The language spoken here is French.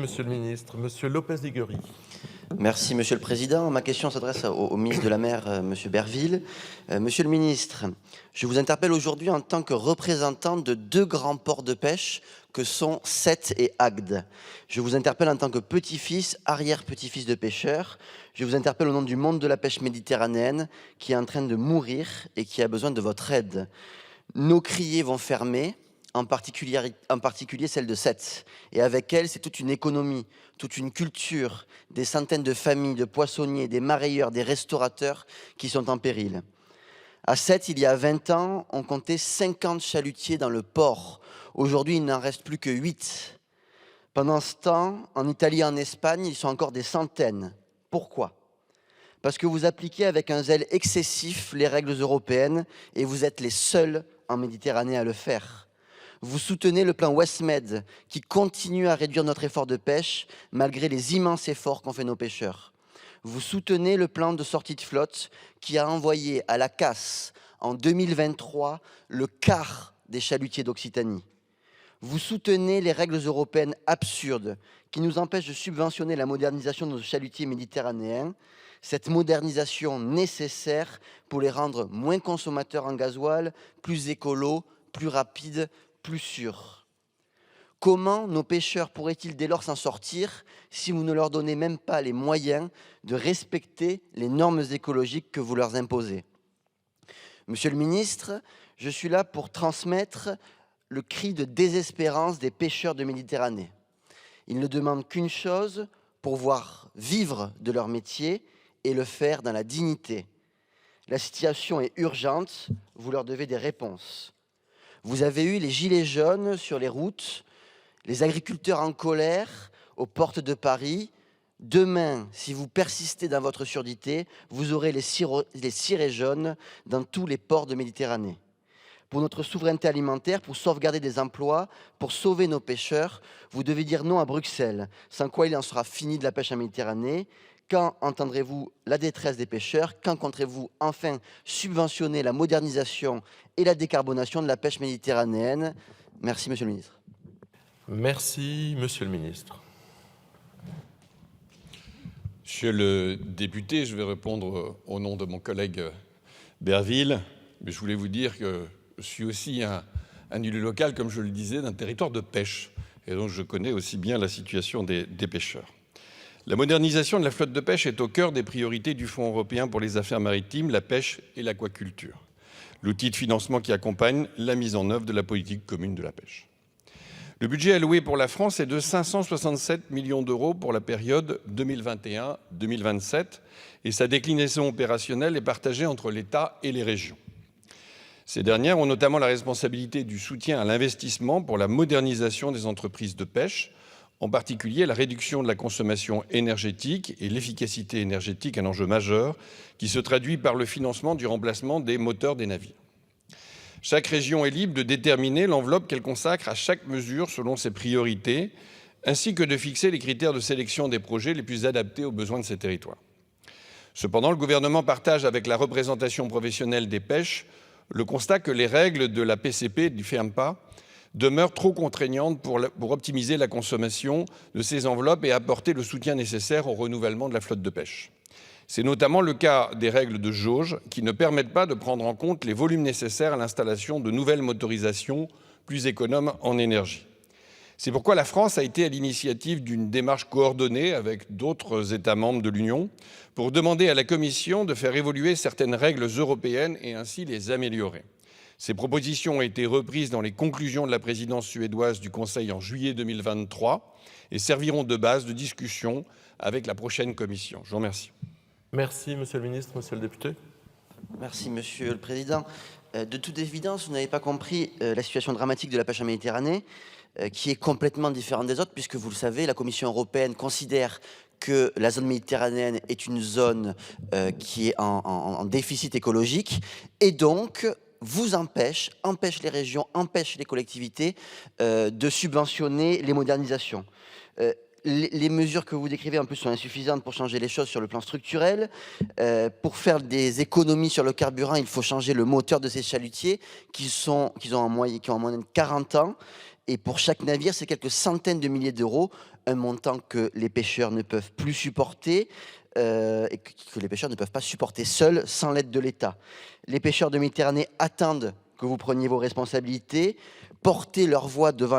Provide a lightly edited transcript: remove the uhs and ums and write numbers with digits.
Monsieur le ministre. Monsieur Lopez-Liguori. Merci, Monsieur le Président. Ma question s'adresse au ministre de la Mer, Monsieur Berville. Monsieur le ministre, je vous interpelle aujourd'hui en tant que représentant de deux grands ports de pêche que sont Sète et Agde. Je vous interpelle en tant que petit-fils, arrière-petit-fils de pêcheurs. Je vous interpelle au nom du monde de la pêche méditerranéenne qui est en train de mourir et qui a besoin de votre aide. Nos criées vont fermer, en particulier celle de Sète. Et avec elle, c'est toute une économie, toute une culture, des centaines de familles, de poissonniers, des marailleurs, des restaurateurs qui sont en péril. À Sète, il y a 20 ans, on comptait 50 chalutiers dans le port. Aujourd'hui, il n'en reste plus que 8. Pendant ce temps, en Italie et en Espagne, ils sont encore des centaines. Pourquoi ? Parce que vous appliquez avec un zèle excessif les règles européennes et vous êtes les seuls en Méditerranée à le faire. Vous soutenez le plan Westmed qui continue à réduire notre effort de pêche malgré les immenses efforts qu'ont fait nos pêcheurs. Vous soutenez le plan de sortie de flotte qui a envoyé à la casse en 2023 le quart des chalutiers d'Occitanie. Vous soutenez les règles européennes absurdes qui nous empêchent de subventionner la modernisation de nos chalutiers méditerranéens, cette modernisation nécessaire pour les rendre moins consommateurs en gasoil, plus écolos, plus rapides, plus sûrs. Comment nos pêcheurs pourraient-ils dès lors s'en sortir si vous ne leur donnez même pas les moyens de respecter les normes écologiques que vous leur imposez ? Monsieur le ministre, je suis là pour transmettre le cri de désespérance des pêcheurs de Méditerranée. Ils ne demandent qu'une chose, pouvoir vivre de leur métier et le faire dans la dignité. La situation est urgente, vous leur devez des réponses. Vous avez eu les gilets jaunes sur les routes, les agriculteurs en colère aux portes de Paris. Demain, si vous persistez dans votre surdité, vous aurez les cirés jaunes dans tous les ports de Méditerranée. Pour notre souveraineté alimentaire, pour sauvegarder des emplois, pour sauver nos pêcheurs, vous devez dire non à Bruxelles, sans quoi il en sera fini de la pêche en Méditerranée. Quand entendrez-vous la détresse des pêcheurs ? Quand compterez-vous enfin subventionner la modernisation et la décarbonation de la pêche méditerranéenne ? Merci, Monsieur le ministre. Merci, Monsieur le ministre. Monsieur le député, je vais répondre au nom de mon collègue Berville, mais je voulais vous dire que je suis aussi un élu local, comme je le disais, d'un territoire de pêche, et donc je connais aussi bien la situation des pêcheurs. La modernisation de la flotte de pêche est au cœur des priorités du Fonds européen pour les affaires maritimes, la pêche et l'aquaculture, l'outil de financement qui accompagne la mise en œuvre de la politique commune de la pêche. Le budget alloué pour la France est de 567 millions d'euros pour la période 2021-2027 et sa déclinaison opérationnelle est partagée entre l'État et les régions. Ces dernières ont notamment la responsabilité du soutien à l'investissement pour la modernisation des entreprises de pêche, en particulier la réduction de la consommation énergétique et l'efficacité énergétique, un enjeu majeur qui se traduit par le financement du remplacement des moteurs des navires. Chaque région est libre de déterminer l'enveloppe qu'elle consacre à chaque mesure selon ses priorités, ainsi que de fixer les critères de sélection des projets les plus adaptés aux besoins de ces territoires. Cependant, le gouvernement partage avec la représentation professionnelle des pêches le constat que les règles de la PCP et du FEAMPA demeurent trop contraignantes pour optimiser la consommation de ces enveloppes et apporter le soutien nécessaire au renouvellement de la flotte de pêche. C'est notamment le cas des règles de jauge qui ne permettent pas de prendre en compte les volumes nécessaires à l'installation de nouvelles motorisations plus économes en énergie. C'est pourquoi la France a été à l'initiative d'une démarche coordonnée avec d'autres États membres de l'Union pour demander à la Commission de faire évoluer certaines règles européennes et ainsi les améliorer. Ces propositions ont été reprises dans les conclusions de la présidence suédoise du Conseil en juillet 2023 et serviront de base de discussion avec la prochaine Commission. Je vous remercie. Merci, Monsieur le ministre. Monsieur le député. Merci, Monsieur le Président. De toute évidence, vous n'avez pas compris la situation dramatique de la pêche en Méditerranée, qui est complètement différente des autres, puisque vous le savez, la Commission européenne considère que la zone méditerranéenne est une zone qui est en déficit écologique, et donc vous empêche les régions, empêche les collectivités de subventionner les modernisations. Les mesures que vous décrivez en plus sont insuffisantes pour changer les choses sur le plan structurel. Pour faire des économies sur le carburant, il faut changer le moteur de ces chalutiers qui ont en moyenne 40 ans. Et pour chaque navire, c'est quelques centaines de milliers d'euros. un montant que les pêcheurs ne peuvent plus supporter et que les pêcheurs ne peuvent pas supporter seuls sans l'aide de l'État. Les pêcheurs de Méditerranée attendent que vous preniez vos responsabilités, portez leur voix devant